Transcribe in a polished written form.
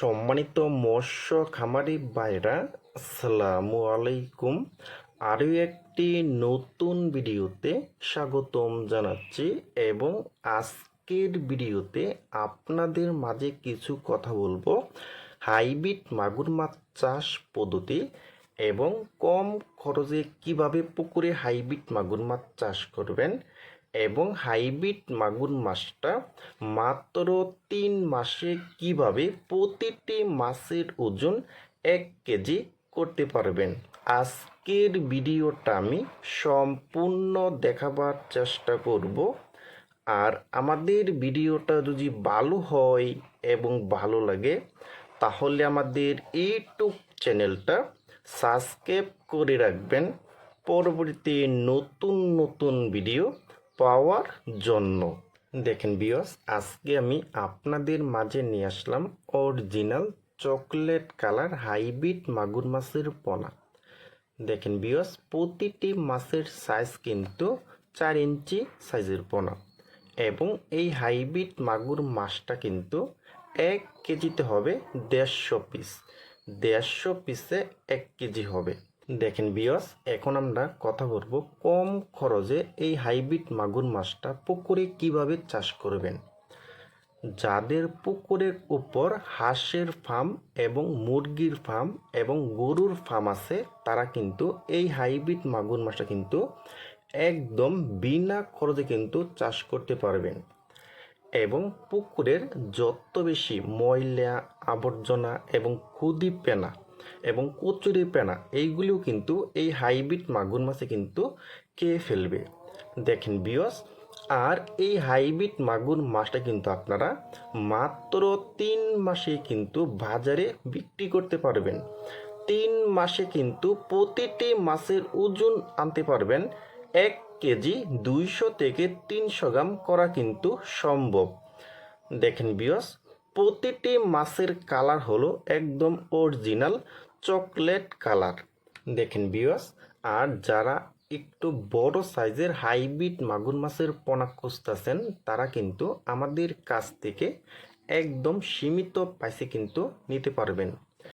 সম্মানিত মৎস্য খামারি ভাইরা, আসসালামু আলাইকুম। আরও একটি নতুন ভিডিওতে স্বাগতম জানাচ্ছি এবং আজকের ভিডিওতে আপনাদের মাঝে কিছু কথা বলবো হাইব্রিড মাগুর মাছ চাষ পদ্ধতি এবং কম খরচে কিভাবে পুকুরে হাইব্রিড মাগুর মাছ চাষ করবেন এবং হাইব্রিড মাগুর মাছটা মাত্র 3 মাসে কিভাবে প্রতিটি মাছের ওজন 1 কেজি করতে পারবেন। আজকের ভিডিওটা আমি সম্পূর্ণ দেখাবার চেষ্টা করব। আর আমাদের ভিডিওটা যদি ভালো হয় এবং ভালো লাগে তাহলে আমাদের ইউটিউব চ্যানেলটা সাবস্ক্রাইব করে রাখবেন পরবর্তী নতুন নতুন ভিডিও পাওয়ার জন্য। দেখেন ভিউয়ার্স, আজকে আমি আপনাদের মাঝে নিয়ে আসলাম অরিজিনাল চকলেট কালার হাইব্রিড মাগুর মাছের পোনা। দেখেন ভিউয়ার্স, প্রতিটি মাছের সাইজ কিন্তু 4 ইঞ্চি সাইজের পোনা এবং এই হাইব্রিড মাগুর মাছটা কিন্তু 1 কেজিতে হবে 150 পিস। 150 পিসে 1 কেজি হবে। দেখেন ভিউয়ার্স, এখন আমরা কথা বলবো কম খরচে এই হাইব্রিড মাগুর মাছটা পুকুরে কিভাবে চাষ করবেন। যাদের পুকুরের উপর হাঁসের ফার্ম এবং মুরগির ফার্ম এবং গরুর ফার্ম আছে তারা কিন্তু এই হাইব্রিড মাগুর মাছটা কিন্তু একদম বিনা খরচে কিন্তু চাষ করতে পারবেন এবং পুকুরের যত বেশি ময়লা আবর্জনা এবং খুদি পেনা এবং কচুরি পেনা এইগুলিও কিন্তু এই হাইব্রিড মাগুর মাছে কিন্তু খেয়ে ফেলবে। দেখেন ভিউয়ার্স, আর এই হাইব্রিড মাগুর মাছটা কিন্তু আপনারা মাত্র 3 মাসে কিন্তু বাজারে বিক্রি করতে পারবেন। 3 মাসে কিন্তু প্রতিটি মাছের ওজন আনতে পারবেন 1 কেজি 200 থেকে 300 গ্রাম করা কিন্তু সম্ভব। দেখেন ভিউয়ার্স, প্রতিটি মাছের কালার হলো একদম অরিজিনাল চকলেট কালার। দেখেন ভিউয়ার্স, আর যারা একটু বড় সাইজের হাইব্রিড মাগুর মাছের পোনা খুঁজতেছেন তারা কিন্তু আমাদের কাছ থেকে একদম সীমিত প্রাইসে কিন্তু নিতে পারবেন।